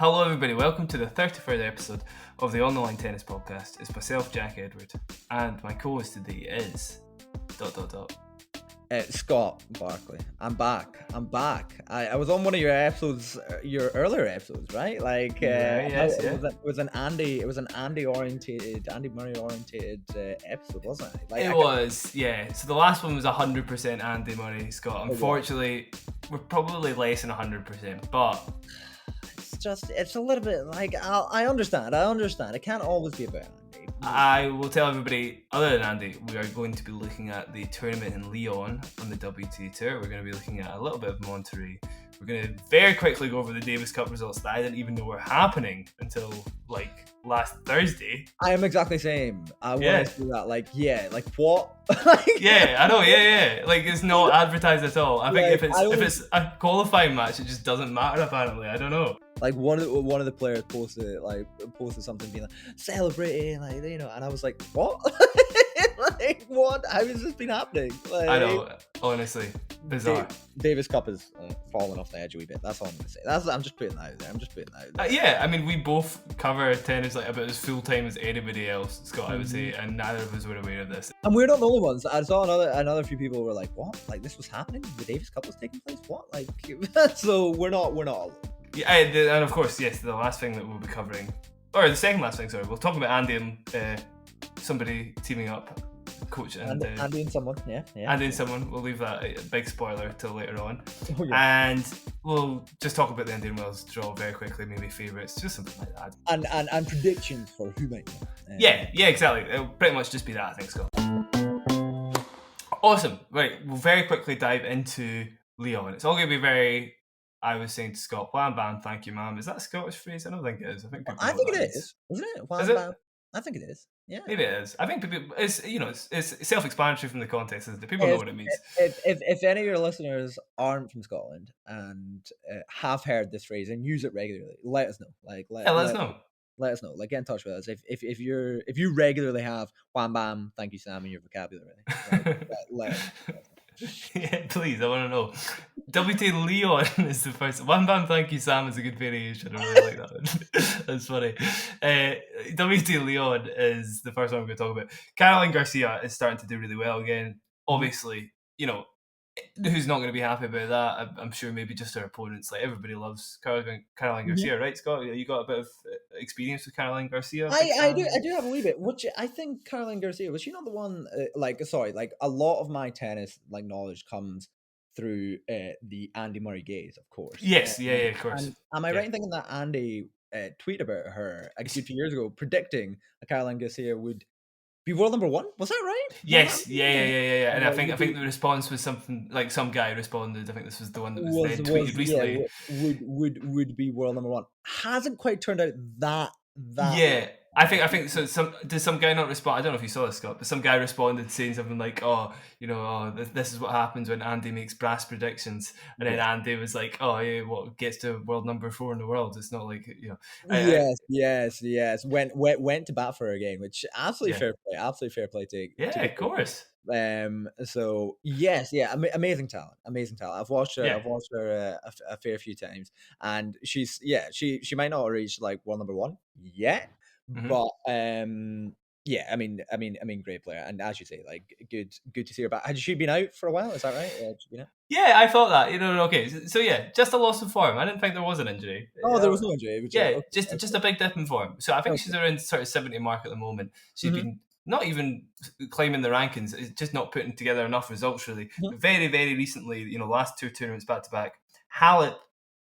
Hello everybody, welcome to the 33rd episode of the On The Line Tennis Podcast. It's myself, Jack Edward, and my co-host today is... Scott Barkley. I'm back. I was on one of your episodes, your earlier episodes, right? Like, It was an Andy Murray orientated episode, wasn't it? Like, it was, yeah. So the last one was 100% Andy Murray, Scott. Unfortunately, we're probably less than 100%, but... It's a little bit like, I understand. It can't always be about Andy. I will tell everybody, other than Andy, we are going to be looking at the tournament in Lyon on the WTA Tour. We're going to be looking at a little bit of Monterrey. We're going to very quickly go over the Davis Cup results that I didn't even know were happening until, like, last Thursday. I am exactly the same. I want to do that. Like what? Yeah, I know. Yeah. Like, it's not advertised at all. I think if it's a qualifying match, it just doesn't matter. Apparently, I don't know. Like one of the players posted something being like celebrating, like, you know, and I was like, what? Like, what? How has this been happening? Like, I know, honestly, bizarre. Davis Cup is falling off the edge a wee bit. That's all I'm gonna say. I'm just putting that out there. Yeah, I mean, we both cover tennis like about as full time as anybody else, Scott. I would say, and neither of us were aware of this. And we're not the only ones. I saw another few people were like, what? Like, this was happening? The Davis Cup was taking place? What? Like, so we're not alone. Yeah, and of course, yes, the last thing that we'll be covering, or the second last thing, sorry, we'll talk about Andy and somebody teaming up, coach and Andy and someone, yeah. Andy and someone. We'll leave that a big spoiler till later on, yeah. And we'll just talk about the Indian Wells draw very quickly, maybe favourites, just something like that, and predictions for who might win. Yeah, exactly. It'll pretty much just be that, I think, Scott. Awesome. Right, we'll very quickly dive into Lyon. It's all going to be very. I was saying to Scott, wham bam, thank you, ma'am. Is that a Scottish phrase? I don't think it is. I think it is, isn't it? Wham bam. I think it is. Yeah. Maybe it is. I think people, it's self-explanatory from the context, isn't it? People know what it means. If any of your listeners aren't from Scotland and have heard this phrase and use it regularly, let us know. Like, let us know. Let us know. Like, get in touch with us. If you regularly have wham bam, thank you, Sam, in your vocabulary, let us know. Yeah, please, I want to know. WTA Lyon is the first. Wham bam, thank you, Sam is a good variation. I really like that one. That's funny. WTA Lyon is the first one we're going to talk about. Caroline Garcia is starting to do really well again. Obviously, you know, who's not going to be happy about that? I'm sure maybe just her opponents. Like, everybody loves Caroline Garcia, right, Scott? You got a bit of experience with Caroline Garcia? I do have a wee bit. Which I think Caroline Garcia, was she not the one? A lot of my tennis knowledge comes through the Andy Murray gaze, of course. Yes, of course. And am I right in thinking that Andy tweeted about her a few years ago, predicting that Caroline Garcia would be world number one? Was that right? Yes, yeah. And I think the response was something like some guy responded. I think this was the one that was then tweeted recently. Yeah, would be world number one. Hasn't quite turned out that. Yeah, I think so. Did some guy not respond? I don't know if you saw this, Scott, but some guy responded saying something like, this is what happens when Andy makes brass predictions, and then Andy was like, what gets to world number 4 in the world? It's not like, you know. Yes. Went to bat for her again, which absolutely fair play. Absolutely fair play to of course. So yes, amazing talent. I've watched her a fair few times, and she might not reach like world number one yet, but I mean, great player, and as you say, like good to see her back. Had she been out for a while? Is that right? Yeah, I thought that. Okay, so just a loss of form. I didn't think there was an injury. Oh, there was no injury. Just a big dip in form. So I think she's around sort of 70 mark at the moment. She's been not even climbing the rankings, it's just not putting together enough results, really. Very, very recently, last 2 tournaments back to back, Halep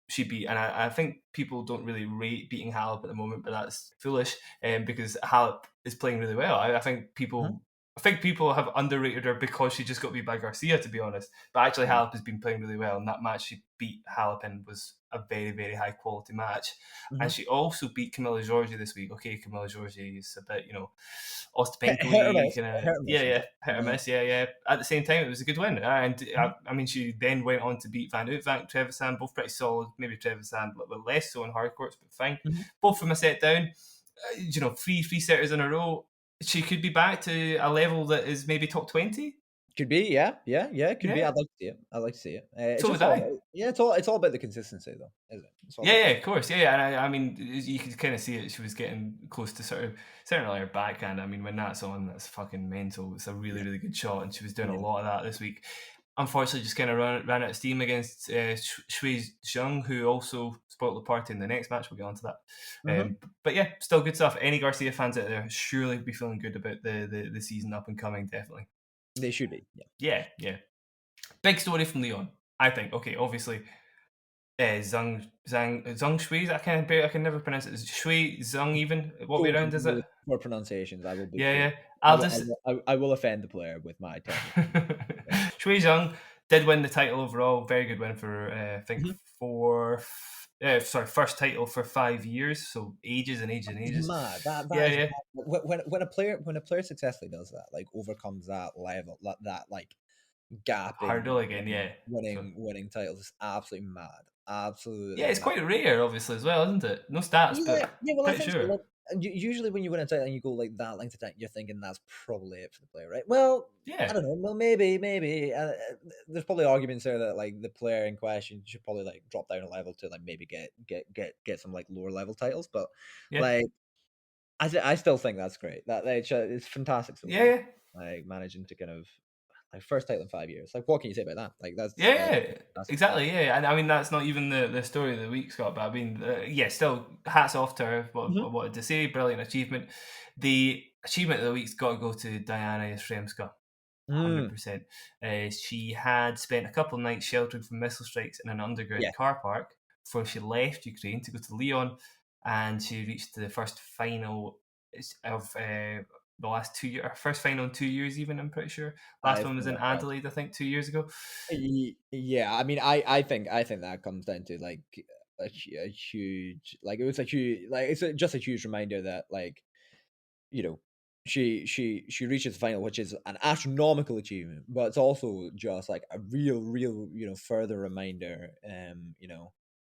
she beat, and I think people don't really rate beating Halep at the moment, but that's foolish, because Halep is playing really well. I think people have underrated her because she just got beat by Garcia, to be honest. But actually, Halep has been playing really well, and that match she beat Halep in was a very, very high quality match. And she also beat Camila Giorgi this week. Okay, Camila Giorgi is a bit, Ostapenko, hit or miss. At the same time, it was a good win, and I mean, she then went on to beat Van Uytvanck, Trevisan, both pretty solid. Maybe Trevisan a little bit less so on hard courts, but fine. Both from a set down. 3 setters in a row. She could be back to a level that is maybe top 20 Could be, yeah. Could be. Yeah. I'd like to see it. I'd like to see it. It's So just would all I. about, yeah. It's all about the consistency, though, isn't it? It's all Yeah, about yeah, of course. Yeah, yeah. And I mean, you could kind of see it. She was getting close to sort of certainly her backhand. I mean, when that's on, that's fucking mental. It's a really, yeah, really good shot, and she was doing a amazing. lot of that this week. Unfortunately, just kind of ran out of steam against Shui Zhang, who also spoiled the party in the next match. We'll get on to that. Mm-hmm. But yeah, still good stuff. Any Garcia fans out there surely be feeling good about the season up and coming. Definitely. They should be. Yeah. Yeah, yeah. Big story from Leon. I think. Okay, obviously Zhang Shui. I can never pronounce it. Is Shui Zhang even? What way Don't around is it? with poor pronunciations. I will Yeah, butcher it. yeah. I'll just I will offend the player with my technique. Yeah. Shui Zhang did win the title overall. Very good win for I think Mhm. first title for 5 years. So ages and ages and It's ages. mad. That Yeah, is yeah. mad. When a player successfully does that, like overcomes that level, that like gap Hurdle in again. Yeah. So winning titles, is absolutely mad. yeah, Absolutely it's mad. quite rare, obviously as well, isn't it? No stats, Yeah, but yeah. Well, I pretty think so. sure. Like, and usually when you win a title and you go like that length of time, you're thinking that's probably it for the player, right? Well, I Yeah. don't know. Well, maybe. There's probably arguments there that like the player in question should probably like drop down a level to like maybe get some like lower level titles. But Yeah. like, I still think that's great. It's fantastic so Yeah. far. Yeah. Like managing to kind of like first title in 5 years. Like, what can you say about that? Like, Yeah, that's yeah, fantastic. exactly. Yeah, and I mean that's not even the story of the week, Scott. But I mean, yeah, still hats off to her. What I Mhm. wanted to say, brilliant achievement. The achievement of the week's got to go to Dayana Yastremska. Mm, 100%. She had spent a couple of nights sheltering from missile strikes in an yeah, underground car park before she left Ukraine to go to Lyon, and she reached the first final of the last 2 years. Her first final in 2 years, even I'm pretty sure. I Last think one was in that's right. Adelaide, I think, 2 years ago. Yeah, I mean, I think that comes down to like a huge, like it was a huge, like just a huge reminder that like, you know, she reaches the final, which is an astronomical achievement, but it's also just like a real, further reminder,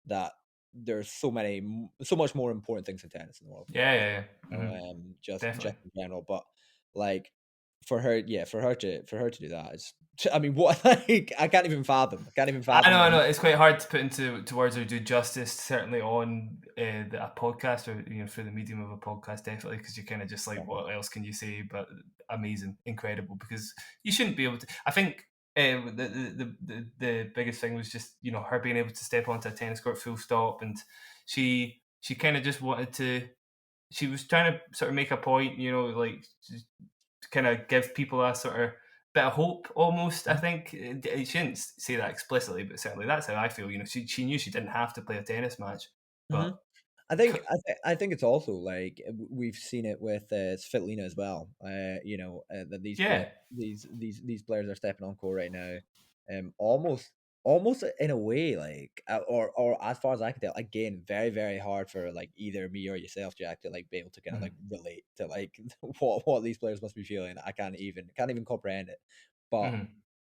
that there's so much more important things in tennis in the world, Yeah, yeah, yeah. just Definitely. in general. But like for her, yeah, for her to do that is, I mean, what, like I can't even fathom. I can't even I know, fathom. I know. It's quite hard to put into words or do justice, certainly on a podcast or through the medium of a podcast, definitely, because you're kind of just like, what else can you say? But amazing, incredible, because you shouldn't be able to. I think the biggest thing was just her being able to step onto a tennis court, full stop, and she kind of just wanted to. She was trying to sort of make a point, like kind of give people a sort of bit of hope almost. I think she didn't say that explicitly, but certainly that's how I feel. She knew she didn't have to play a tennis match, Mhm. but I think it's also like we've seen it with Svitolina as well. That yeah, these players are stepping on court right now, almost in a way like, or as far as I can tell, again, very very hard for like either me or yourself, Jack, to like be able to kind of like mm-hmm, relate to like what these players must be feeling. I can't even comprehend it, but mm-hmm.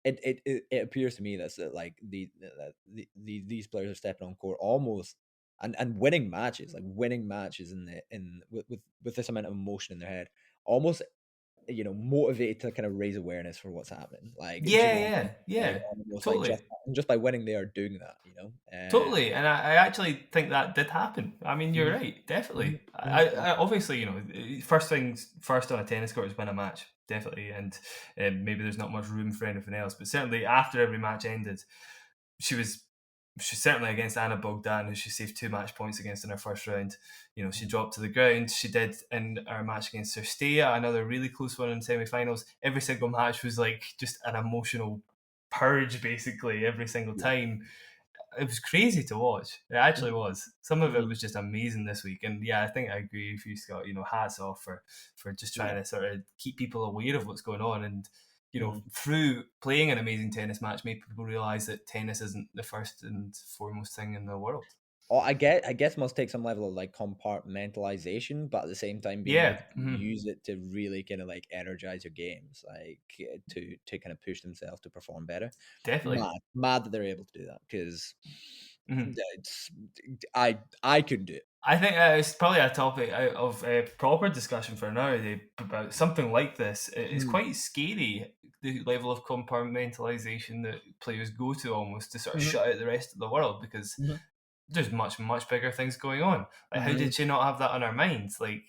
it appears to me that like these players are stepping on court almost and winning matches in the in with this amount of emotion in their head, almost, motivated to kind of raise awareness for what's happening. Like, do you Yeah, know what I yeah, mean? Like yeah, almost like totally. just by winning, they are doing that. Totally, and I actually think that did happen. I mean, you're Mhm, right, definitely. mhm, mhm, I obviously, first things first on a tennis court is win a match, definitely, and maybe there's not much room for anything else. But certainly, after every match ended, she was she's certainly against Anna Bogdan, who she saved 2 match points against in her first round. She mhm. dropped to the ground. She did in our match against Cirstea, another really close one in semi-finals. Every single match was like just an emotional purge, basically, every single Yeah. time. It was crazy to watch. It actually Mhm, was. Some of it mhm. was just amazing this week, and yeah, I think I agree with you, Scott. Hats off for just Yeah. trying to sort of keep people aware of what's going on, and Mhm. through playing an amazing tennis match, make people realize that tennis isn't the first and foremost thing in the world. Oh, I guess must take some level of like compartmentalization, but at the same time being able Yeah, to mhm, use it to really kind of like energize your games, like to kind of push themselves to perform better. definitely. Mad that they're able to do that because Mhm. it's I couldn't do it. I think it's probably a topic of proper discussion for nowadays about something like this. It's Mm, quite scary the level of compartmentalization that players go to almost to sort of shut out the rest of the world, because there's much bigger things going on. Like, how did she not have that on her mind? Like,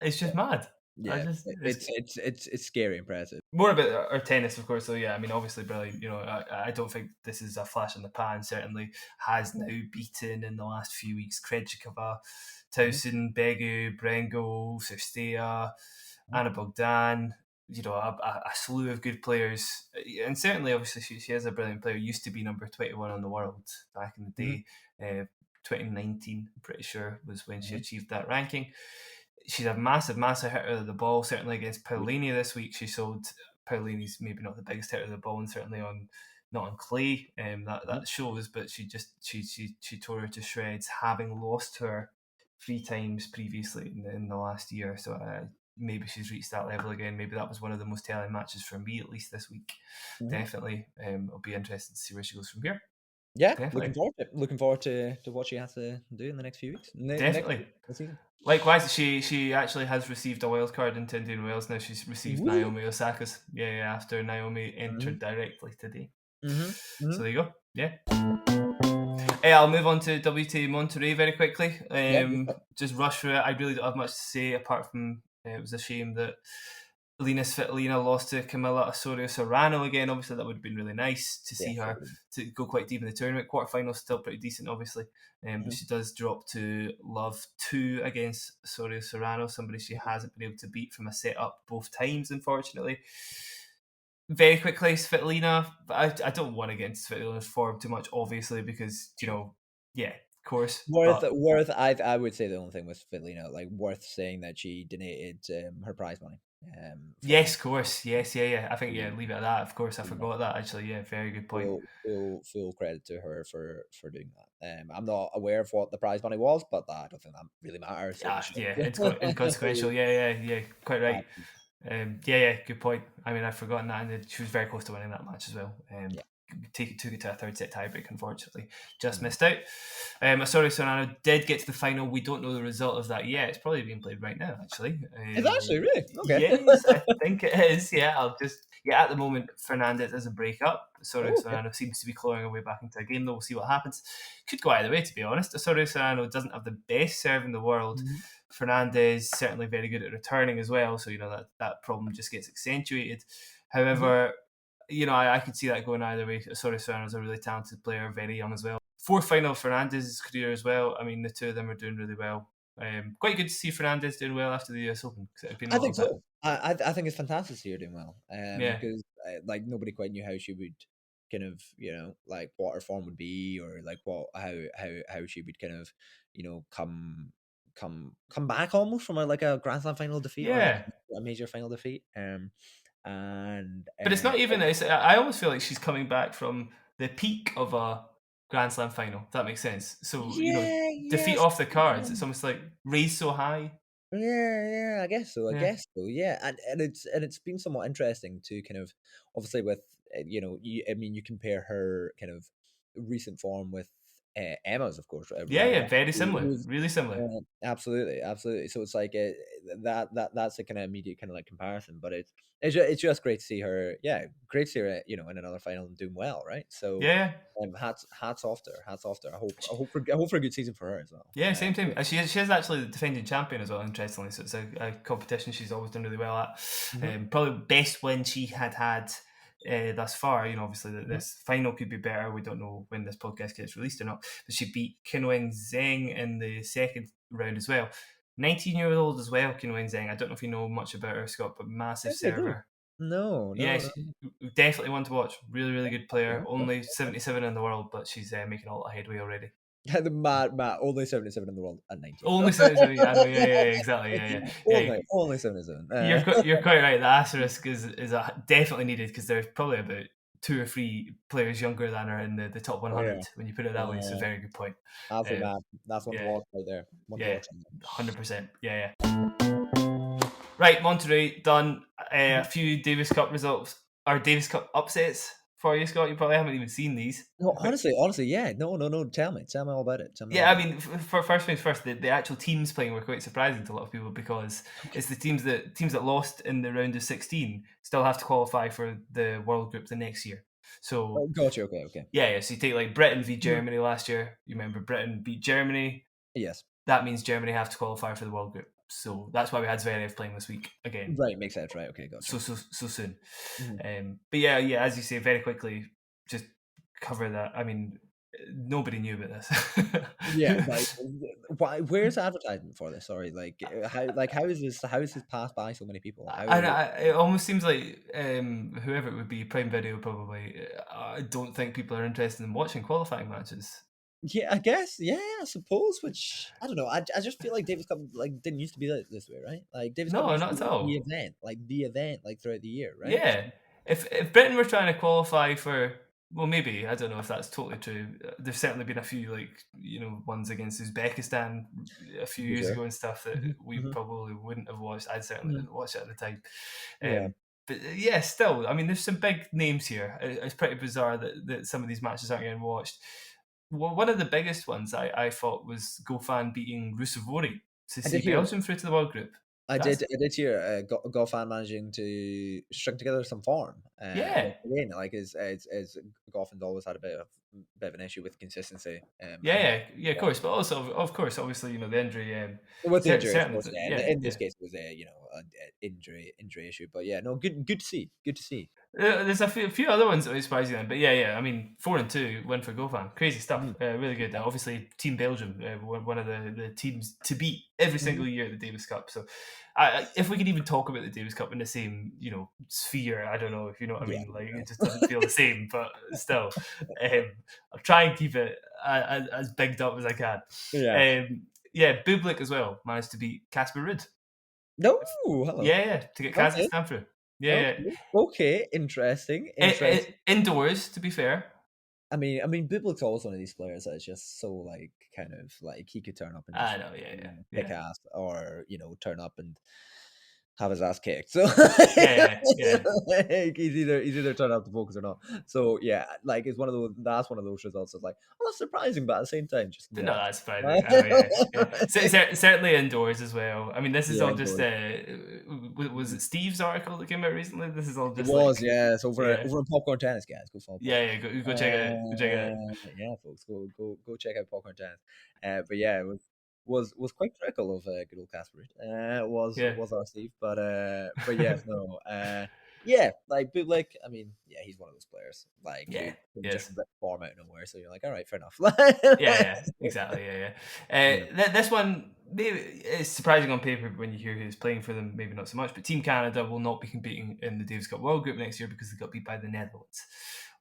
it's just mad. Yeah, it's scary impressive. More about our tennis, of course. So yeah, I mean, obviously brilliant. You know, I don't think this is a flash in the pan. Certainly has now beaten in the last few weeks Krejcikova, Towson, Begu, Brengo, Sestea, Anna Bogdan. You know, a slew of good players, and certainly, obviously, she is a brilliant player. Used to be number 21 on the world back in the day. 2019, I'm pretty sure, was when she achieved that ranking. She's a massive hitter of the ball. Certainly against Paolini this week, she showed Paolini's maybe not the biggest hitter of the ball, and certainly not on clay. That shows, but she tore her to shreds, having lost her 3 times previously in the last year. So maybe she's reached that level again. Maybe that was one of the most telling matches for me, at least this week. Definitely, it'll be interesting to see where she goes from here. Yeah, definitely. Looking forward to what she has to do in the next few weeks. Definitely. Likewise, she actually has received a wild card into Indian Wales now. She's received Naomi Osaka's. Yeah, after Naomi entered directly today. So there you go. Yeah. Hey, I'll move on to WTA Monterrey very quickly. Just rush through it. I really don't have much to say apart from it was a shame that Linus Svitolina lost to Camila Osorio-Serrano again. Obviously, that would have been really nice to see her to go quite deep in the tournament. Quarterfinals still pretty decent, obviously. But she does drop to love 2 against Osorio-Serrano, somebody she hasn't been able to beat from a set-up both times, unfortunately. Very quickly, Svitolina. I don't want to get into Svitolina's form too much, obviously, because, you know, yeah, of course. Worth. I would say the only thing with Svitolina, like, worth saying that she donated her prize money. Yes, of course. Yes, yeah. I think leave it at that. Of course, I forgot that actually. Yeah, very good point. Full credit to her for doing that. I'm not aware of what the prize money was, but I don't think that really matters. It's inconsequential. Yeah, quite right. Good point. I mean, I've forgotten that, and she was very close to winning that match as well. Took it to a third set tiebreak, unfortunately. Just missed out. Osorio-Serrano did get to the final. We don't know the result of that yet. It's probably being played right now, actually. Is that actually really? Okay. Yes, I think it is. Yeah, at the moment, Fernandez is a breakup. Osorio-Serrano seems to be clawing her way back into a game, though. We'll see what happens. Could go either way, to be honest. Osorio-Serrano doesn't have the best serve in the world. Fernandez certainly very good at returning as well, so that problem just gets accentuated. However, I could see that going either way. Osorio-Serrano's a really talented player, very young as well. Fourth final of Fernandez's career as well. I mean, the two of them are doing really well. Quite good to see Fernandez doing well after the US Open. I think so. I think it's fantastic to see her doing well. Because like nobody quite knew how she would kind of like what her form would be, or like how she would kind of come back almost from a Grand Slam final defeat or like a major final defeat. But it's not even. I almost feel like she's coming back from the peak of a Grand Slam final. If that makes sense. So defeat off the cards. It's almost like raised so high. Yeah, I guess so. Yeah, and it's been somewhat interesting to kind of obviously with you compare her kind of recent form with Emma's, of course. Very similar, really similar. Absolutely. So it's like that's a kind of immediate kind of like comparison, but it's just great to see her. Yeah, great to see her, in another final and doing well, right? So hats off to her. I hope for a good season for her as well. Yeah, same time. She is actually the defending champion as well, interestingly. So it's a competition she's always done really well at. Probably best win she had thus far. Obviously this final could be better. We don't know when this podcast gets released or not. But she beat Qinwen Zheng in the second round as well. 19-year-old as well, Qinwen Zheng. I don't know if you know much about her, Scott, but massive server. No. Definitely one to watch. Really, really good player. Only 77 in the world, but she's making a lot of headway already. The Matt, only 77 in the world at 19. Only 77. I know, exactly. Only 77. You're quite right. The asterisk is definitely needed because there's probably about 2 or 3 players younger than her in the top 100 when you put it that way. It's a very good point. Absolutely, Matt. That's one to watch right there. 100%. Yeah. Right, Monterrey done. A few Davis Cup results, or Davis Cup upsets. for you, Scott? You probably haven't even seen these. No, honestly, yeah. No. Tell me all about it. Tell me all Yeah, I about it. mean, for first things first, the actual teams playing were quite surprising to a lot of people because Okay. it's the teams that lost in the round of 16 still have to qualify for the World Group the next year. So Oh, gotcha. Okay. yeah. So you take like Britain v Mhm. Germany last year. You remember Britain beat Germany. Yes. That means Germany have to qualify for the World Group. So that's why we had Zverev playing this week again. Right. Makes sense. Right. Okay. Gotcha. So soon. Mhm. But yeah, as you say, very quickly, just cover that. I mean, nobody knew about Yeah, this. like, why? Where's advertisement for this? Sorry, how is this? How is this passed by so many people? How? And it almost seems like whoever it would be, Prime Video probably. I don't think people are interested in watching qualifying matches. Yeah, I guess. Yeah, I suppose. Which I don't know. I just feel like Davis Cup like didn't used to be this way, right? Like Davis Cup No, used to not be at like all. the event, like throughout the year, right? So, Yeah, if Britain were trying to qualify for, well, maybe I don't know if that's totally true. There's certainly been a few ones against Uzbekistan a few for years sure. ago and stuff that Hmm. we Hmm. probably wouldn't have watched. I certainly Hmm. didn't watch it at the time. Yeah, But yeah, still, I mean, there's some big names here. It's pretty bizarre that some of these matches aren't getting watched. Well, one of the biggest ones I thought was Gofan beating Rusevori to I see did hear. Belgium through to the World Group. I That's did. I did hear Goffin managing to string together some form. yeah. Once again, like as Goffin's always had a bit of an issue with consistency. Yeah, And yeah, of course. But also, of course, obviously, the injury. with the injury, of Certainly, course, yeah. yeah, In yeah. this case, it was a an injury issue. But yeah, no, good to see. Good to see. There's a few other ones that were surprising then, but yeah. I mean, 4-2 win for Gofan, crazy stuff. Mhm. Really good. Obviously, Team Belgium, one of the teams to beat every Mhm. single year at the Davis Cup. So, if we could even talk about the Davis Cup in the same sphere, I don't know if you know what I Yeah, mean. Like it just doesn't feel the same, but still, I'll try and keep it as bigged up as I can. yeah. Yeah, Bublik as well managed to beat Casper Ruud. No, hello. Yeah, to get Okay, Kazakhstan through. Yeah. okay, okay. Interesting. Interesting. Indoors, to be fair. Biblic's also one of these players that's just so like kind of like he could turn up and I just know, yeah, kick yeah. ass, or turn up and have his ass kicked. So Yeah. like, he's either turned up to focus or not. So yeah, like it's one of those. That's one of those results. That's like, oh, that's surprising, but at the same time, just No, what? that's surprising. Oh, yeah. Certainly indoors as well. I mean, this is Yeah, all just. indoors. Was it Steve's article that came out recently? This is all It just was, like, yeah. It's over yeah, over in Popcorn Tennis, guys. Go follow Popcorn. Go check it out. Go check it out. Yeah, folks, go check out Popcorn Tennis. But yeah, it was quite critical of good old Casper. Yeah, Was our Steve, but yes, no, yeah, like Bootlick. I mean, yeah, he's one of those players like who yeah, can just yes. rip form out of nowhere. So you're like, all right, fair enough. Yeah, exactly. Yeah. This one maybe is surprising on paper when you hear who's playing for them. Maybe not so much, but Team Canada will not be competing in the Davis Cup World Group next year because they got beat by the Netherlands.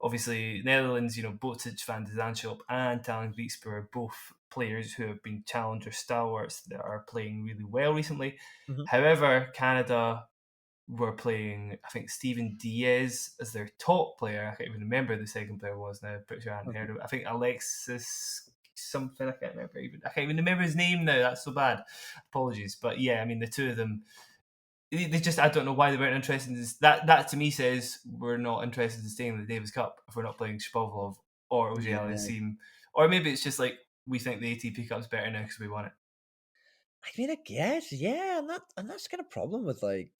Obviously, Netherlands, Botic, Van de Zandschulp, and Talon Griekspoor are both players who have been challenger stalwarts that are playing really well recently. Mhm. However, Canada were playing, I think, Steven Diaz as their top player. I can't even remember who the second player was now. Pretty sure I hadn't heard of it. I think Alexis something. I can't remember even. I can't even remember his name now. That's so bad. Apologies. But yeah, I mean, the two of them, they just, I don't know why they weren't interested in this. That to me says we're not interested in staying in the Davis Cup if we're not playing Shapovalov or Auger Yeah. Aliassime. Or maybe it's just like we think the ATP Cup's better now because we won it. I guess, yeah, and that's kind of problem with like,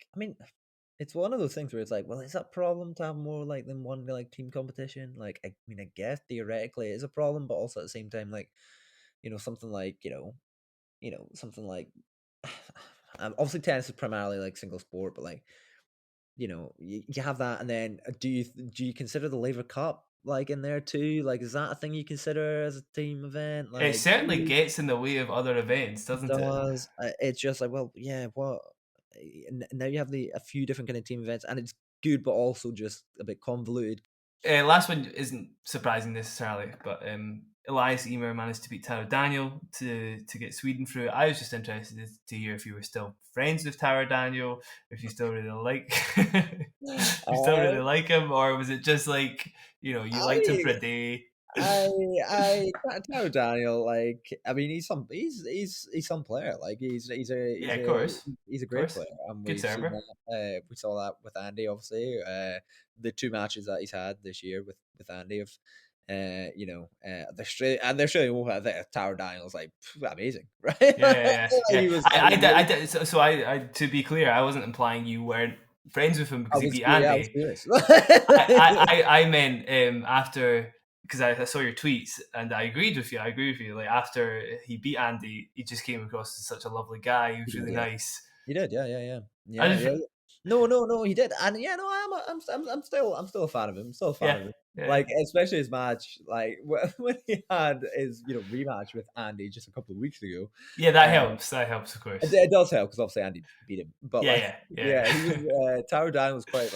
it's one of those things where it's like, well, is that a problem to have more like than one like team competition? Like, I guess theoretically it is a problem, but also at the same time, like, something like, something like, obviously tennis is primarily like single sport, but like, you have that, and then do you consider the Laver Cup like in there too? Like, is that a thing you consider as a team event? It Like, certainly gets in the way of other events, it doesn't it? does. It's just like, well, yeah, what? Now you have a few different kind of team events, and it's good, but also just a bit convoluted. Last one isn't surprising necessarily, but Elias Emer managed to beat Taro Daniel to get Sweden through. I was just interested to hear if you were still friends with Taro Daniel, if you still really like, you still Uh, really like him, or was it just like you liked him I for a day? Taro Daniel, like, I mean, he's some player. Like, Yeah, of course, he's a of great course. player, and Good we've seen server. that. We saw that with Andy, obviously. The two matches that he's had this year with Andy of, the Australian Open. I think Taro Daniel's like amazing, right? Yeah, yeah, yeah. Like, Yeah. he was. I mean, I did. So I, to be clear, I wasn't implying you weren't friends with him because he beat I was Andy. curious. I meant after, because I saw your tweets and I agreed with you. I agree with you. Like after he beat Andy, he just came across as such a lovely guy. He He was did, really yeah. nice. He did, yeah, I yeah. just, No, he did, and yeah, no, I'm still a fan of him. I'm still a fan yeah, of him. yeah, Like, especially his match, like when he had his rematch with Andy just a couple of weeks ago. yeah. That Um, helps. That helps, of it, course. it does help because obviously Andy beat him, but Yeah, like, yeah, yeah, he yeah, was. Tower Down was quite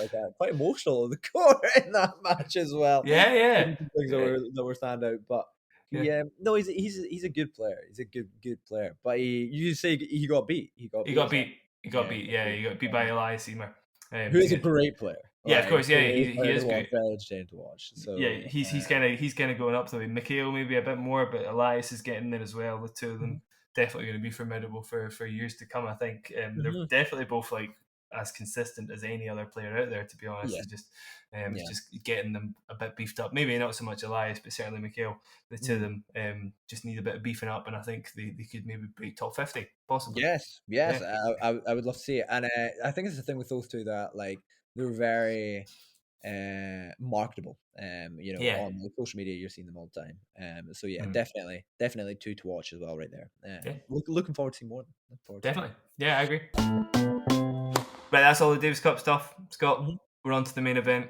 emotional in the court in that match as well. yeah, yeah, Some things yeah. that were stand out, but Yeah. no, he's a good player. He's a good player, but you say he got beat. He got He beat got as well. beat. He got Yeah, beat. Yeah, he got beat by Elias Emer. who To is a get. great player. Yeah, of Like, course. Yeah, great he player to is watch, great. very entertaining to watch. Yeah, So, he's kind of going up there. Mikhail maybe a bit more, but Elias is getting there as well. The two of them mhm, definitely going to be formidable for years to come. I think they're mhm. definitely both like as consistent as any other player out there. To be honest, Yeah, it's yeah. just getting them a bit beefed up. Maybe not so much Elias, but certainly Mikhail. The two of Mm. them just need a bit of beefing up, and I think they could maybe break top 50, possibly. Yes, Yeah, yes. I would love to see it, and I think it's the thing with those two that like they're very marketable. yeah, On like, social media, you're seeing them all the time. So yeah, mm, definitely two to watch as well, right there. yeah, Looking forward to seeing more. Looking forward to seeing definitely. Yeah, I agree. Right, that's all the Davis Cup stuff. Scott, more. we're on to the main event.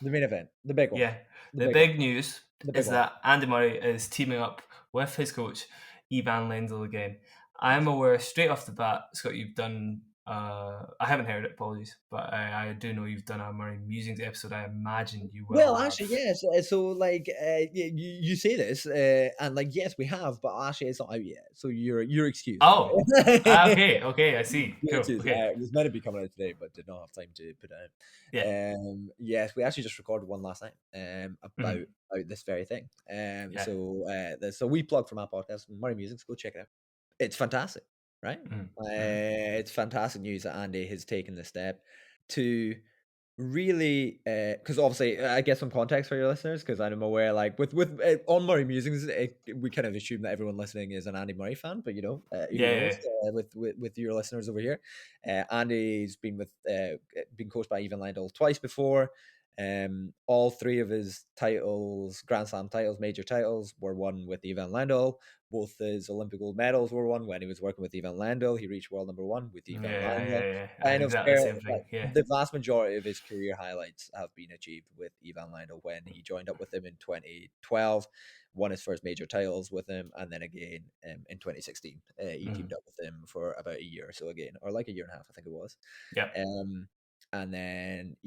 The main event, the big one, Yeah, the the big one, big news the big is one. that Andy Murray is teaming up with his coach, Ivan Lendl again. I'm Yes. aware straight off the bat, Scott, you've done. I haven't heard it, apologies, but I do know you've done a Murray Musings episode. I imagine you will Well, have. actually, yes. So, like, you say this, and like, yes, we have, but actually, it's not out yet. So you're excused. All Oh, right. okay, okay, I see. You're Cool. excused. Okay, It was meant to be coming out today, but did not have time to put it yeah. out. Yes, we actually just recorded one last night. Mhm. About this very thing. Yeah. So we plug from our podcast, Murray Music. Go check it out. It's fantastic, right? Mhm. Mhm. It's fantastic news that Andy has taken the step to really, because obviously, I get some context for your listeners because I'm aware, like on Murray Musings, we kind of assume that everyone listening is an Andy Murray fan, but who Yeah, knows? yeah, With your listeners over here, Andy's been coached by Ivan Lendl twice before. All three of his titles, Grand Slam titles, major titles, were won with Ivan Lendl. Both his Olympic gold medals were won when he was working with Ivan Lendl. He reached world number one with yeah, Ivan yeah, Lendl. yeah, yeah. I had Kind of exactly the fair, same like, thing. Yeah. the vast majority of his career highlights have been achieved with Ivan Lendl when he joined up with him in 2012, won his first major titles with him, and then again in 2016, he Mhm. teamed up with him for about a year or so again, or like a year and a half, I think it was. Yeah. Um, and then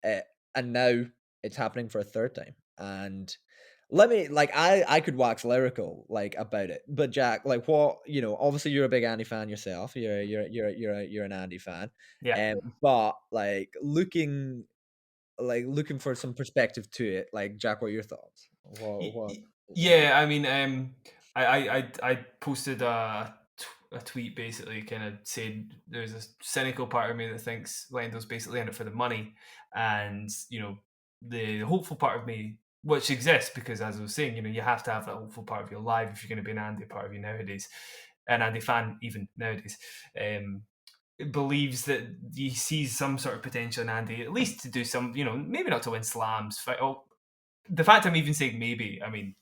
uh, and now it's happening for a third time, and let me like I could wax lyrical like about it, but Jack, like what obviously you're a big Andy fan yourself. You're an Andy fan, Yeah. but looking for some perspective to it. Like Jack, what are your thoughts? What Yeah, I mean, I posted a tweet basically kind of saying there's a cynical part of me that thinks Lendo's basically in it for the money, and the hopeful part of me, which exists because as I was saying, you have to have that hopeful part of your life if you're going to be an Andy part of you nowadays, an Andy fan even nowadays. Believes that he sees some sort of potential in Andy, at least to do some, maybe not to win slams. The fact I'm even saying maybe, I mean,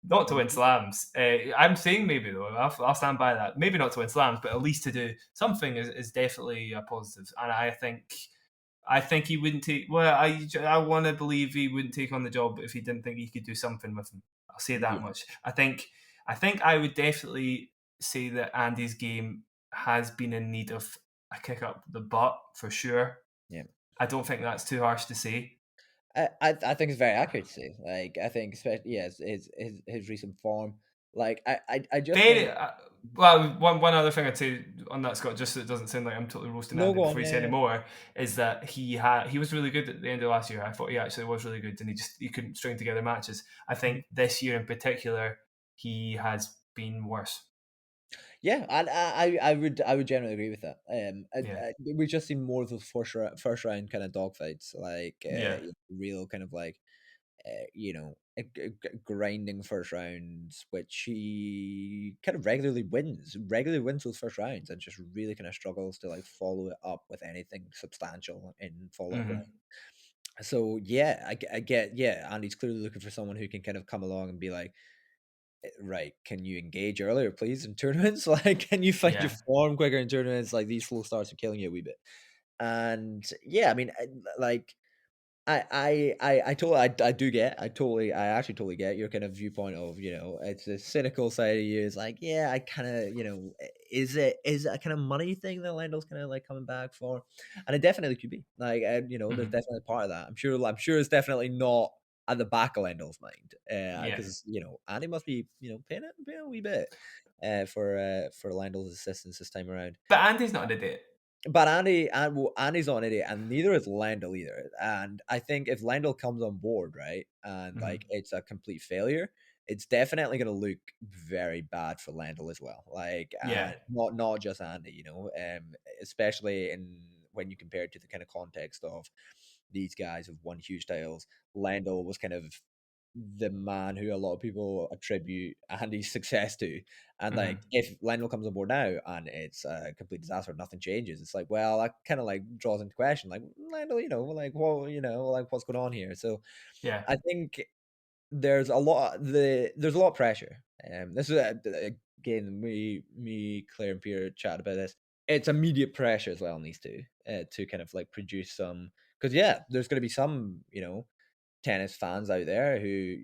not to win slams. I'm saying maybe though. I'll stand by that. Maybe not to win slams, but at least to do something is definitely a positive. And I think he wouldn't take. Well, I want to believe he wouldn't take on the job if he didn't think he could do something with him. I'll say that yeah, much. I think I would definitely say that Andy's game has been in need of a kick up the butt for sure. yeah. I don't think that's too harsh to say. I think it's very accurate to say. Like I think, especially yes, his recent form. Like I just Very think well. One other thing I'd say on that, Scott, just so it doesn't sound like I'm totally roasting no Andy go on, before you yeah, say any yeah. more, is that he was really good at the end of last year. I thought he actually was really good, and he couldn't string together matches. I Mhm. think this year in particular, he has been worse. Yeah, and I would generally agree with that. Yeah, We've just seen more of those first round kind of dogfights, like yeah, real kind of like grinding first rounds, which he kind of regularly wins those first rounds, and just really kind of struggles to like follow it up with anything substantial in follow up round. hmm So yeah, I get yeah, and he's clearly looking for someone who can kind of come along and be like, right, can you engage earlier, please, in tournaments? Like, can you find your yeah, form quicker in tournaments? Like these slow starts are killing you a wee bit. And yeah, I mean, like I actually totally get your kind of viewpoint of, it's a cynical side of you. It's like, yeah, I kind of, is it a kind of money thing that Lando's kind of like coming back for? And it definitely could be. Like, there's hmm definitely part of that. I'm sure it's definitely not at the back of Lando's mind, yeah. because Andy must be, paying a wee bit, for Lando's assistance this time around. But Andy's not an idiot. But Andy's not an idiot, and neither is Lendl either. And I think if Lendl comes on board, right, and like hmm it's a complete failure, it's definitely going to look very bad for Lendl as well. Like, Yeah, not just Andy, especially in when you compare it to the kind of context of these guys have won huge titles. Lendl was kind of the man who a lot of people attribute Andy's success to. And like, hmm if Lionel comes on board now and it's a complete disaster, nothing changes. It's like, well, that kind of like draws into question, like Lionel, like, well, like what's going on here? So yeah, I think there's a lot of pressure. This is again, Claire and Pierre chat about this. It's immediate pressure as well on these two, to kind of like produce some, because yeah, there's going to be some, tennis fans out there who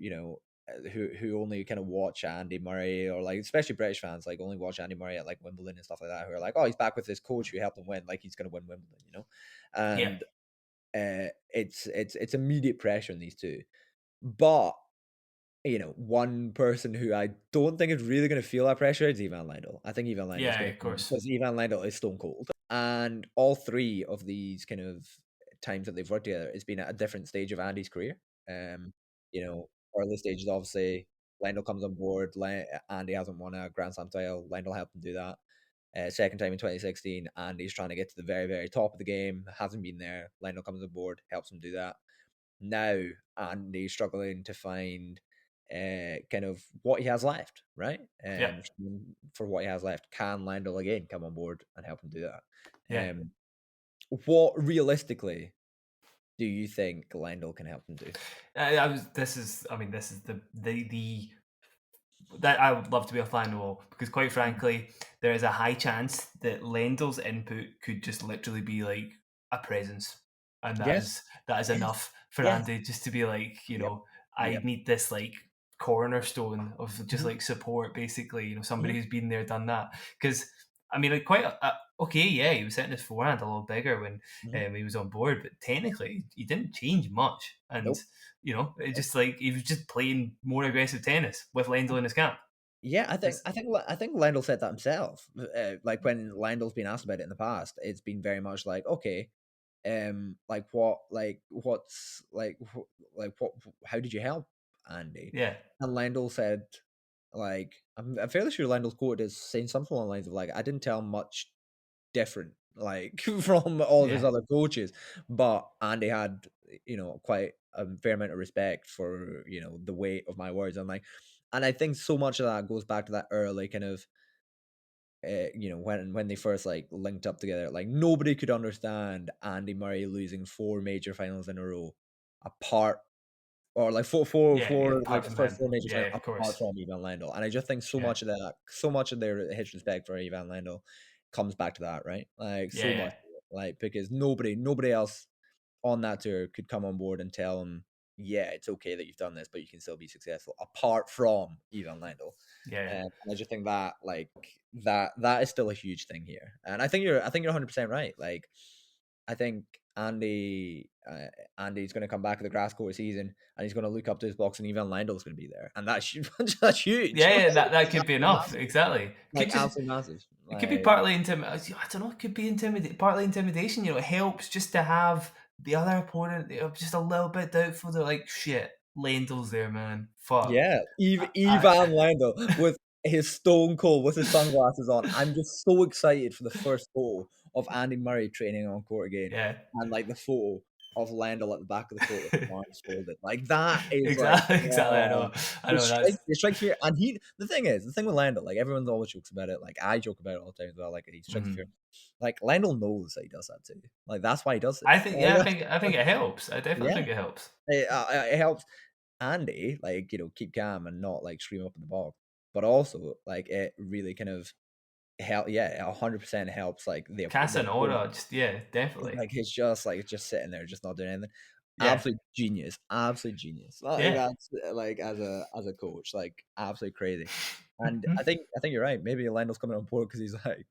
who only kind of watch Andy Murray, or like especially British fans, like only watch Andy Murray at like Wimbledon and stuff like that, who are like, oh, he's back with his coach who helped him win, like he's going to win Wimbledon. yeah, And it's immediate pressure on these two. But one person who I don't think is really going to feel that pressure is Ivan Lendl. I think Ivan Lendl is yeah. going to, Of course. because Ivan Lendl is stone cold, and all three of these kind of times that they've worked together, it's been at a different stage of Andy's career. Um, early stages, obviously, Lendl comes on board. Andy hasn't won a Grand Slam title. Lendl helped him do that. Second time in 2016, Andy's trying to get to the very, very top of the game, hasn't been there. Lendl comes on board, helps him do that. Now Andy's struggling to find kind of what he has left, right? Yeah, For what he has left, can Lendl again come on board and help him do that? yeah. What realistically do you think Lendl can help him do? I was. This is. I mean, this is the that I would love to be a fan of, because quite Mm. frankly, there is a high chance that Lendl's input could just literally be like a presence, and that Yes, is that is yes, enough for yes. Andy just to be like, Yep, I yep. need this like cornerstone of just Mhm, like support, basically, somebody mhm, who's been there, done that. Because I mean, like quite okay, yeah, he was setting his forehand a little bigger when mhm. he was on board, but technically he didn't change much, and Nope. it Nope. just like he was just playing more aggressive tennis with Lendl in his camp. Yeah, It's I think Lendl said that himself. Like when Lendl's been asked about it in the past, it's been very much like, okay, like what, like what's like what, how did you help Andy? yeah, And Lendl said, like, I'm fairly sure Lendl's quoted as saying something along the lines of like, I didn't tell him much different, like from all of his yeah, other coaches, but Andy had, quite a fair amount of respect for, the weight of my words. And I think so much of that goes back to that early kind of, when they first like linked up together, like nobody could understand Andy Murray losing four major finals in a row, apart, or like yeah. four like Apart the from first him, four major yeah, finals of apart course, from Ivan Lendl. And I just think yeah, so much of his respect for Ivan Lendl comes back to that, right? Like yeah, so yeah, much, like because nobody else on that tour could come on board and tell him, yeah, it's okay that you've done this, but you can still be successful, apart from Ivan Lendl. yeah, And I just think that like that is still a huge thing here. And I think you're 100% right. Like I think Andy's going to come back to the grass court season, and he's going to look up to his box, and Ivan Lendl's going to be there, and that's huge. Yeah, Like, yeah, that it's could be absolutely enough. massive. Exactly. Like absolutely massive. It could be Like partly intimidation. I don't know. It could be partly intimidation. It helps just to have the other opponent just a little bit doubtful. They're like, shit, Lendl's there, man. Fuck. yeah, I, Ivan Lendl with his stone cold with his sunglasses on. I'm just so excited for the first photo of Andy Murray training on court again, yeah. and like the photo of Lendl at the back of the court with his arms folded. Like that is like, Exactly. Exactly. I oh, know. I know. That's it strikes fear. And the thing with Lendl, like everyone always jokes about it. Like I joke about it all the time as well. Like he strikes fear. Like Lendl knows that he does that too. Like that's why he does it. I think. Yeah. I think it helps. I definitely Yeah, think it helps. it helps Andy, like, keep calm and not like scream up in the box. But also, like, it really kind of 100% helps like Cast the an opponent. aura. Just yeah, definitely. Like it's just sitting there, just not doing anything. Yeah. Absolute genius. Like Yeah. that's like as a coach, like absolutely crazy. And I think you're right. Maybe Lionel's coming on board because he's like,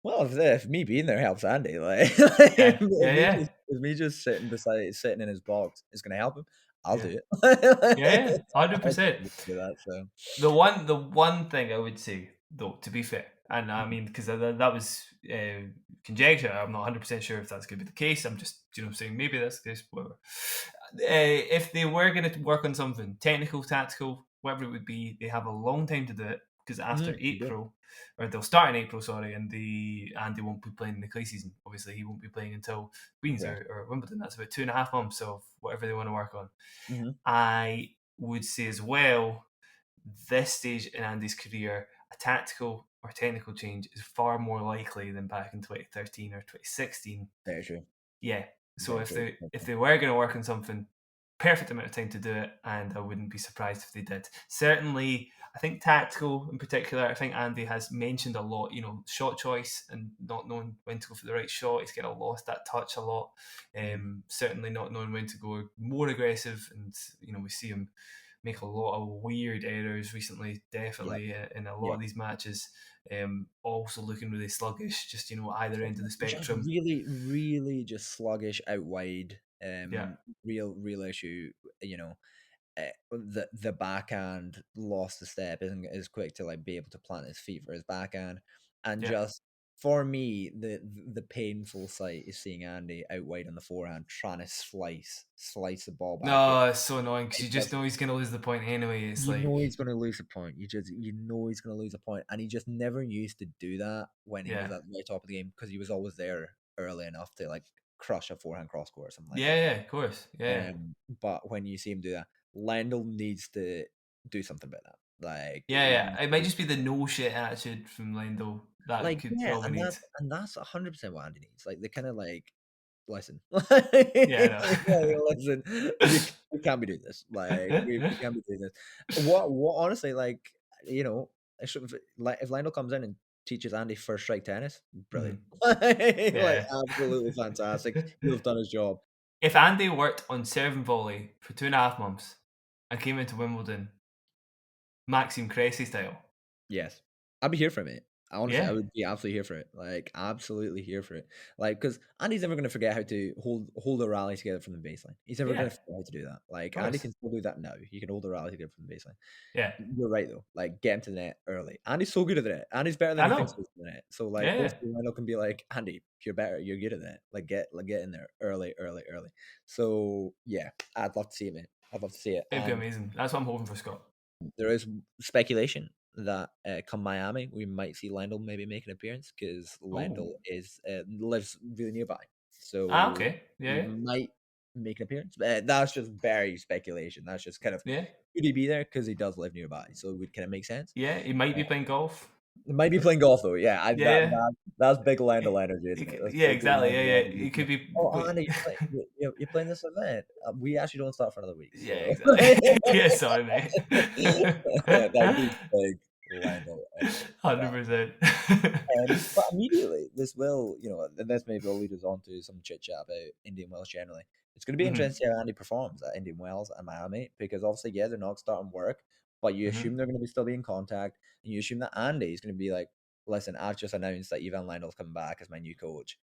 well, if me being there helps Andy, like Yeah. Yeah. Yeah. if me just sitting in his box is gonna help him, I'll Yeah. do it. Yeah. Yeah. I'll 100%. do that. So The one thing I would say, though, to be fair, and I mean, because that was conjecture. I'm not 100% sure if that's going to be the case. I'm just, saying maybe that's the case. Whatever. If they were going to work on something technical, tactical, whatever it would be, they have a long time to do it because after you do. April, or they'll start in April, sorry, and Andy won't be playing in the clay season. Obviously, he won't be playing until Queens Yeah. or Wimbledon. That's about 2.5 months of whatever they want to work on. Mm-hmm. I would say as well, this stage in Andy's career, a tactical or technical change is far more likely than back in 2013 or 2016. Very true. Yeah. So Very true. if they were going to work on something, perfect amount of time to do it, and I wouldn't be surprised if they did. Certainly, I think tactical in particular, I think Andy has mentioned a lot, shot choice and not knowing when to go for the right shot. He's kind of lost that touch a lot. Certainly not knowing when to go more aggressive, and we see him make a lot of weird errors recently, definitely in a lot of these matches. Also looking really sluggish, just either end of the Just spectrum. really, really just sluggish out wide. Yeah, Real issue. The backhand lost the step, isn't as quick to like be able to plant his feet for his backhand, and yeah. just for me, the painful sight is seeing Andy out wide on the forehand trying to slice the ball back in. No, it's so annoying because It you just just know he's going to lose the point anyway. It's you like, know he's going to lose a point. You know he's going to lose a point, and he just never used to do that when he was yeah, at the very top of the game because he was always there early enough to like crush a forehand cross court or something like yeah, yeah, of course, yeah, that. But when you see him do that, Lendl needs to do something about that. Like yeah, yeah. It might just be the no shit attitude from Lendl that could yeah, probably need. and that's 100% what Andy needs. Like they kind of like listen, Yeah, listen, we can't be doing this. Like we can't be doing this. What honestly, like I should like if Lionel comes in and teaches Andy first strike tennis, brilliant, Mhm. like Yeah. absolutely fantastic. He'll have done his job. If Andy worked on serve and volley for 2.5 months and came into Wimbledon, Maxime Cressy style, Yes, I'd be here for it. Honestly, I yeah, would be absolutely here for it. Like absolutely here for it. Like because Andy's never going to forget how to hold a rally together from the baseline. He's never yeah, going to of forget how to do that. Like Andy course, can still do that now. He can hold a rally together from the baseline. yeah. You're right though. Like get him to the net early. Andy's so good at the net. Andy's better than I he thinks know, he is at the net. So like yeah, yeah. hopefully Lionel can be like, Andy, you're better. You're good at that. Get in there early. So yeah, I'd love to see it, man. I'd love to see it. It'd be And amazing. That's what I'm hoping for, Scott. there is speculation that come Miami, we might see Lendl maybe make an appearance because Lendl Oh, is lives really nearby, so okay, yeah, he yeah, might make an appearance. That's just very speculation. That's just kind of yeah. could he be there because he does live nearby, so it would kind of make sense. Yeah, he might be playing golf. It might be playing golf though. Yeah, Yeah, yeah. that's big Lendl energy, isn't it? That's Yeah, big exactly. Yeah, Lendl yeah. energy. He could be. Oh, Andy, you're playing this event. We actually don't start for another week, Yeah, so exactly. Yeah, sorry, mate. that'd be big Lendl energy. 100%. But immediately, this will, and this maybe will lead us on to some chit chat about Indian Wells generally. It's going to be Mhm, interesting to see how Andy performs at Indian Wells and Miami because obviously, yeah, they're not starting work, but you mhm. assume they're going to still be in contact, and you assume that Andy is going to be like, listen, I've just announced that Ivan Lendl's coming back as my new coach.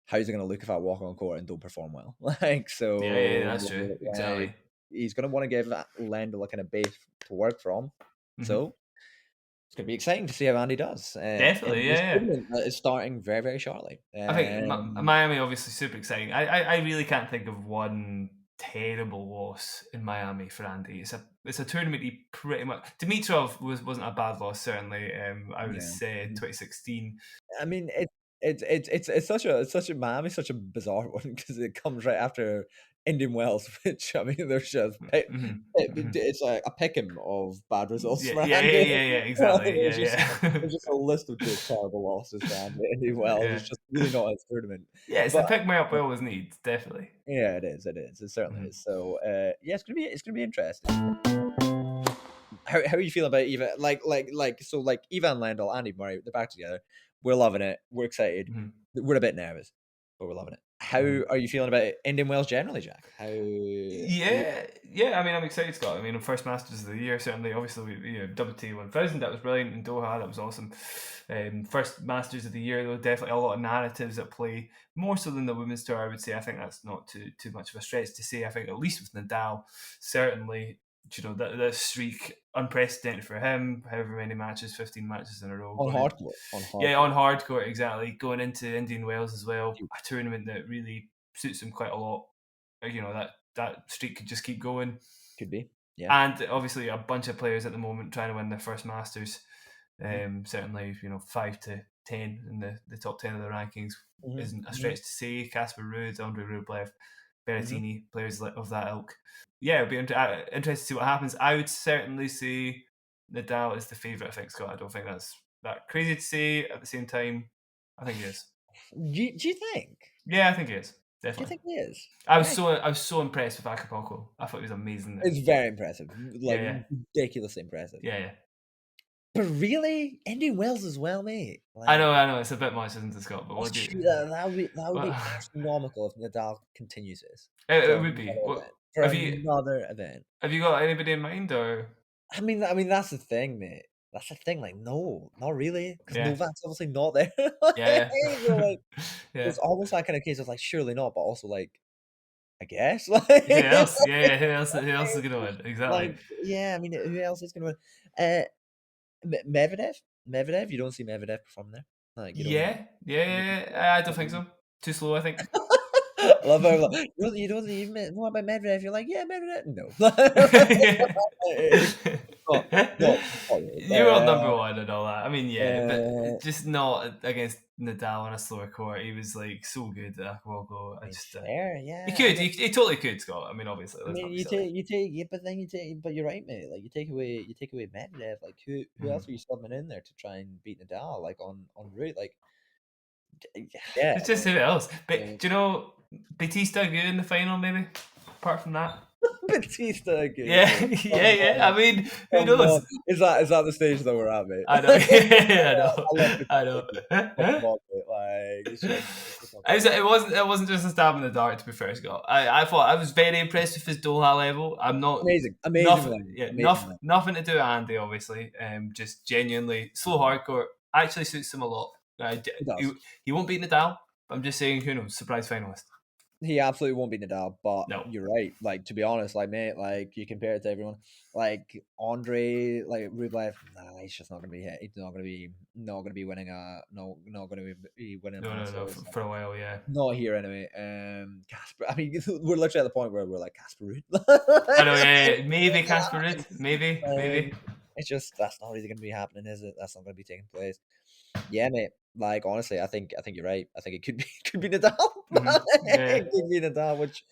how's it going to look if I walk on court and don't perform well? Like, so yeah, that's true. Exactly. He's going to want to give that Lendl a kind of base to work from. So it's going to be exciting to see how Andy does. Definitely, this yeah. tournament that is starting very, very shortly. I think Miami obviously super exciting. I really can't think of one terrible loss in Miami for Andy. It's a tournament he pretty much. Dimitrov wasn't a bad loss, certainly. I would say in 2016. I mean, it's such a Miami's such a bizarre one because it comes right after Indian Wells, which I mean, there's just it's like a pick'em of bad results for Andy. Exactly. There's just a list of just terrible losses for Andy. Indian Wells It's just really not his tournament. Yeah, it's the pick me up we always need, definitely. Yeah, it is. It certainly is. So yeah, it's gonna be interesting. How are you feeling about Eva? Like Ivan Lendl, Andy Murray, they're back together. We're loving it. We're excited. We're a bit nervous, but we're loving it. How are you feeling about Indian Wells generally, Jack? Yeah. I mean, I'm excited, Scott. I mean, first Masters of the year, certainly. Obviously, WTA 1000, that was brilliant in Doha. That was awesome. First Masters of the year, though, definitely a lot of narratives at play, more so than the women's tour. I would say. I think that's not too much of a stretch to say. I think at least with Nadal, certainly. That streak, unprecedented for him. However many matches, 15 matches in a row. On hard court. Yeah, on hard court, exactly. Going into Indian Wells as well, a tournament that really suits him quite a lot. That streak could just keep going. Could be, yeah. And obviously a bunch of players at the moment trying to win their first Masters. Certainly, 5 to 10 in the top 10 of the rankings isn't a stretch to say. Casper Ruud, Andre Rublev, Berrettini, players of that ilk. Yeah, it'll be interesting to see what happens. I would certainly say Nadal is the favourite, I think, Scott. I don't think that's that crazy to say. At the same time, I think he is. Do you think? Yeah, I think he is. Definitely. Do you think he is? I was so impressed with Acapulco. I thought he was amazing there. It's very impressive. Ridiculously impressive. Yeah. But really, Indian Wells as well, mate. I know. It's a bit much, isn't it, Scott? But that would be astronomical if Nadal continues this. It would be. For another event. Have you got anybody in mind, or? I mean, that's the thing, mate. That's the thing. Like, no, not really, because Novak's obviously not there. It's almost that kind of case of like, surely not, but also like, I guess. Who else is gonna win? Exactly. I mean, who else is gonna win? Medvedev. You don't see Medvedev performing there. Like, I don't think so. Too slow, I think. I love how you don't even what about Medvedev? You're like, yeah, Medvedev. No. You're on number one and all that. I mean, but just not against Nadal on a slower court. He was like so good at Acapulco. He totally could, Scott. I mean, obviously. I mean, but you're right, mate. Like, you take away Medvedev. Like, who else are you subbing in there to try and beat Nadal? Like on route, like. Yeah, it's just who else. But do you know Batista good in the final? Maybe apart from that, Batista good. Yeah. I mean, who knows? Is that the stage that we're at, mate? I know. I know. It wasn't just a stab in the dark. To be fair, Scott, I thought I was very impressed with his Doha level. I'm not amazing. Nothing to do with Andy, obviously. Just genuinely slow hardcore actually suits him a lot. He won't beat Nadal. I'm just saying, who knows? Surprise finalist. He absolutely won't beat Nadal, but you're right. Like, to be honest, like, mate, like, you compare it to everyone. Like, Andre, like, Rublev, he's just not gonna be hit. He's not gonna be winning No, for a while, yeah. Not here anyway. Casper. I mean, we're literally at the point where we're like Casper Ruud. I know, yeah. Maybe Casper Ruud. Maybe. It's just that's not really gonna be happening, is it? That's not gonna be taking place. Yeah, mate. Like, honestly, I think you're right. I think it could be Nadal. It could be Nadal, which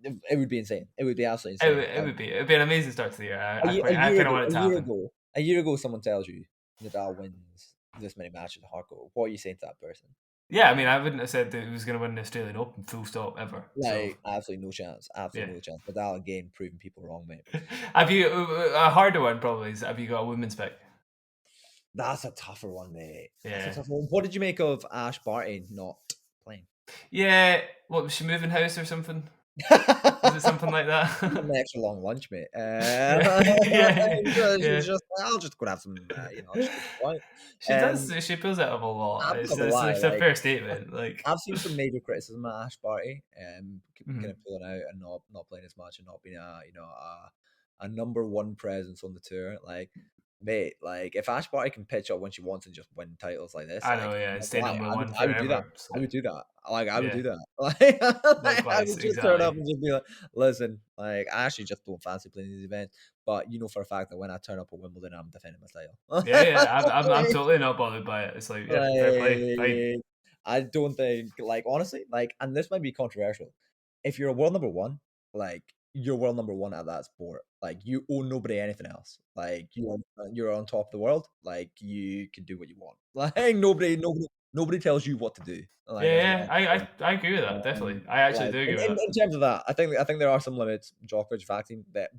it would be insane. It would be absolutely insane. It would be an amazing start to the year. I kind of want it to happen. A year ago, someone tells you Nadal wins this many matches at hardcore. What are you saying to that person? Yeah, I mean, I wouldn't have said that he was going to win the Australian Open full stop ever. Like, absolutely no chance. Absolutely no chance. Nadal again proving people wrong, mate. Have you a harder one? Probably is. Have you got a women's pick? That's a tougher one, mate. Yeah. That's a tougher one. What did you make of Ash Barty not playing? Yeah, what was she moving house or something? Is it some something like that. An extra long lunch, mate. Yeah, She's yeah. just, I'll just go and have some, I'll just go for a pint. She does. She pulls it off a lot. I'm It's not gonna it's, lie, it's a like fair statement. Like, I've seen some major criticism at Ash Barty, kind of mhm. pulling out and not playing as much and not being a number one presence on the tour. Like, mate, like if Ash Barty can pitch up when she wants and just win titles like this, I know. like I'm Yeah, not stay gonna lie, number one I would do that. forever. I So would do that. Like I would yeah, do that. Like I likewise. would just turn up Exactly. and just be like, listen, like I actually just don't fancy playing these events, but you know for a fact that when I turn up at Wimbledon, I'm defending my title. Yeah, yeah. I'm totally not bothered by it. It's like, yeah, fair play. Fine. Like, I don't think, like, honestly, like, and this might be controversial. If you're a world number one, like, you're world number one at that sport. Like, you owe nobody anything else. Like, you're on top of the world. Like, you can do what you want. Like, nobody tells you what to do. Like, Yeah, as yeah. well. I agree with that. Definitely. I actually Like do agree with that. in terms of that, I think there are some limits. Djokovic vaccine, but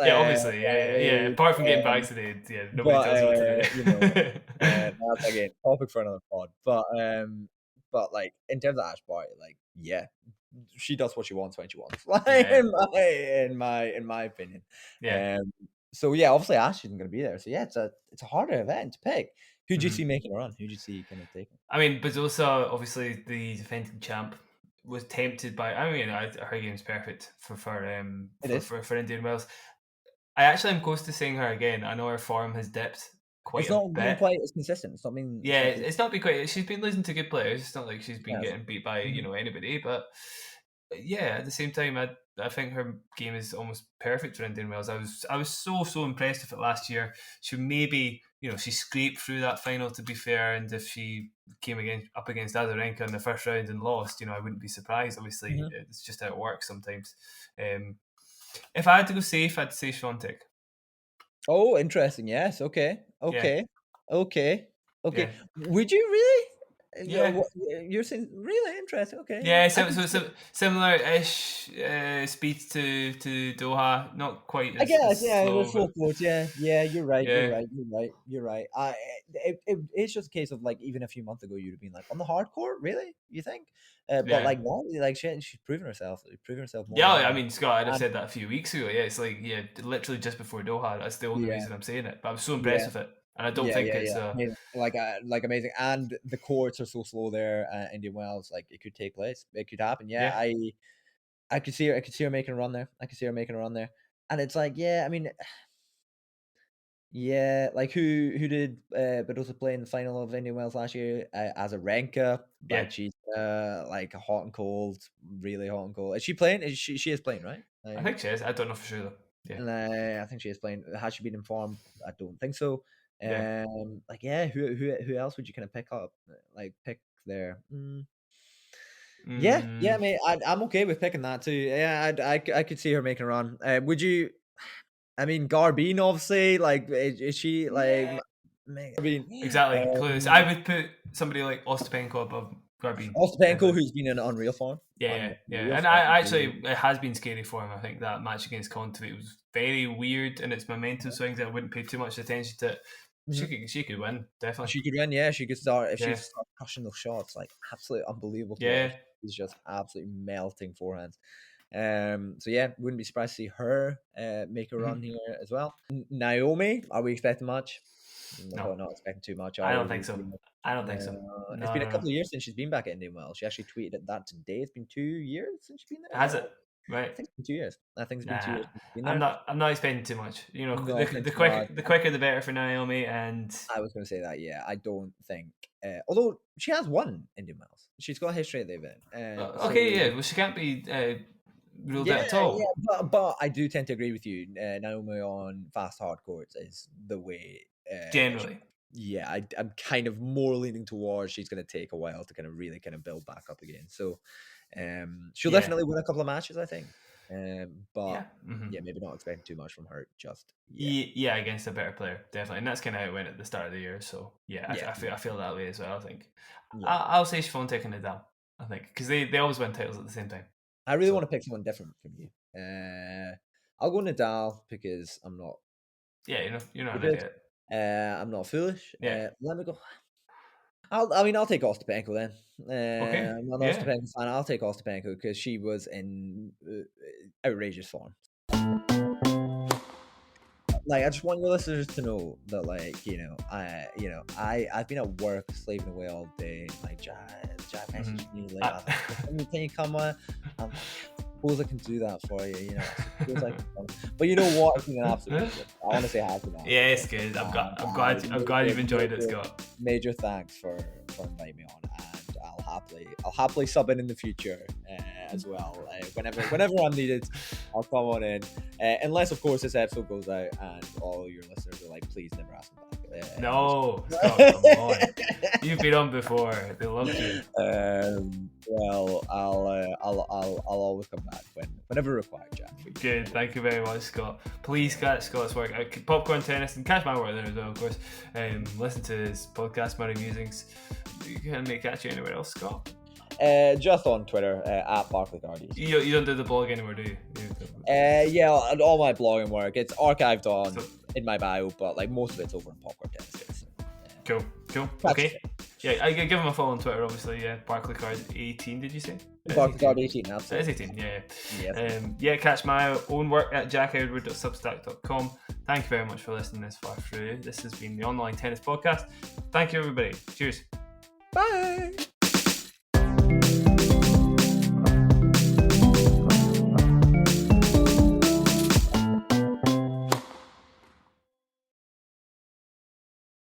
Yeah, obviously. Yeah, yeah, yeah. Apart from getting vaccinated, yeah, nobody tells you what to do. that's again topic for another pod. But like in terms of Ash Barty, like yeah, she does what she wants when she wants. Like Yeah, in my opinion. yeah. Um. So yeah, obviously Ash isn't going to be there. So yeah, it's a harder event to pick. Who do you see Mhm. making a run? Who do you see kind of taking? I mean, Badosa, obviously the defending champ, was tempted by. I mean, her game's perfect It is. for Indian Wells. I actually am close to seeing her again. I know her form has dipped quite It's a not been bit. quite as consistent. It's not been. It's Yeah, not been. it's not been quite. She's been losing to good players. It's not like she's been Yes. getting beat by Mhm. anybody. But yeah, at the same time, I think her game is almost perfect for Indian Wells. I was so impressed with it last year. She maybe she scraped through that final, to be fair, and if she came up against Azarenka in the first round and lost, I wouldn't be surprised. Obviously, Mhm. it's just how it works sometimes. If I had to go safe, I'd say Swiatek. Oh, interesting. Yes. Okay. Yeah, Okay. Okay. Okay. yeah, Would you really? yeah. You're saying really interesting. Okay. Yeah. Yeah, I so, can. similar-ish speed to Doha, not quite I as guess. Yeah. The slow, full but court. Yeah. Yeah. You're right. You're yeah, right. You're right. You're right. It's just a case of like even a few months ago you'd have been like on the hard court. Really? You think? But yeah, like now, like she's proven herself. Proven herself more yeah. and I more. mean, Scott, I'd have And said that a few weeks ago. Yeah, it's like literally just before Doha. That's the only yeah. reason I'm saying it. But I was so impressed Yeah. with it, and I don't Yeah, think yeah, it's yeah. Amazing. Like amazing. And the courts are so slow there, Indian Wells. Like it could take place. It could happen. Yeah, yeah, I could see her. I could see her making a run there. I could see her making a run there. And it's like, yeah, I mean, yeah, like who did Badosa play in the final of Indian Wells last year? Azarenka, yeah. like she's like hot and cold, really hot and cold. Is she playing? She is playing, right? I think she is. I don't know for sure though. Yeah, And I think she is playing. Has she been informed? I don't think so. yeah. Like yeah, who else would you kind of pick up? Like pick there. Yeah, Mm, yeah, mate. I'm okay with picking that too. Yeah, I could see her making a run. Would you? I mean, Garbine, obviously. Like, is she like? yeah, Garbine. exactly. Clueless. I would put somebody like Ostapenko above Garbine, Ostapenko, definitely. who's been in unreal form. Yeah, yeah, yeah. Unreal And form. I actually, it has been scary for him. I think that match against Conte, it was very weird in its momentum swings. I wouldn't pay too much attention to it. Mhm. She could win, definitely. She could win, yeah. She could start if she Yeah, starts crushing those shots, like absolutely unbelievable to watch. yeah. She's just absolutely melting forehands. So yeah, wouldn't be surprised to see her make a run Hmm. here as well. Naomi, are we expecting much? No, Not expecting too much, I are don't we? think so. I don't think so. It's No, been a no, no. couple of years since she's been back at Indian Wells. She actually tweeted that today. It's been 2 years since she's been there. Has it? I Right. think it's been 2 years. I think it's been 2 years Nah, since she's been there. I'm not expecting too much. Not expecting too much. The quicker the better for Naomi. And I was going to say that, yeah. I don't think, although she has won Indian Wells, she's got a history at the event. So okay, yeah. Well, she can't be ruled yeah, out at yeah, all. but I do tend to agree with you. Naomi on fast hard courts is the way. Generally, Yeah, I'm kind of more leaning towards she's going to take a while to kind of really kind of build back up again. So, she'll yeah, definitely win a couple of matches, I think. But yeah. Hmm. yeah, maybe not expecting too much from her just yet. Yeah, against a better player, definitely, and that's kind of how it went at the start of the year. So yeah, Yeah, I feel that way as well. I think yeah. I'll say Siobhan taking Nadal. I think because they always win titles at the same time. I really want So to pick someone different from you. I'll go Nadal because I'm not yeah, you're not an stupid. idiot. I'm not foolish. Yeah, Let me go. I'll take Ostapenko then. Okay. I'm an Ostapenko fan. I'll take Ostapenko because she was in outrageous form. Like, I just want your listeners to know that, like, I've been at work slaving away all day. Like, Jack messaged me late. Can you come on? I'm like, suppose I can do that for you. You know, but you know what? It's been an absolute pleasure. I want to say hi to that. Yeah, it's good. I'm glad you've enjoyed it, Scott. Major thanks for inviting me on, and I'll happily sub in the future as well. Whenever I'm needed, I'll come on in. Unless, of course, this episode goes out and all your listeners are like, please never ask me back. No, Scott, come on. You've been on before. They love you. Well, I'll always come back whenever required, Jack. Good. Thank you very much, Scott. Please catch Scott's work at Popcorn Tennis and catch my work there as well, of course. Listen to his podcast, Murray Musings. You can catch you anywhere else, Scott? Just on Twitter at BarclayCardies. You don't do the blog anymore, do you? Yeah, all my blogging work, it's archived in my bio, but like most of it's over in Popcorn Tennis. Cool. Okay. Yeah, I give him a follow on Twitter, obviously. Yeah, BarclayCard18, did you say? BarclayCard18, absolutely. It is 18, yeah. Catch my own work at jackedward.substack.com. Thank you very much for listening this far through. This has been the Online Tennis Podcast. Thank you, everybody. Cheers. Bye.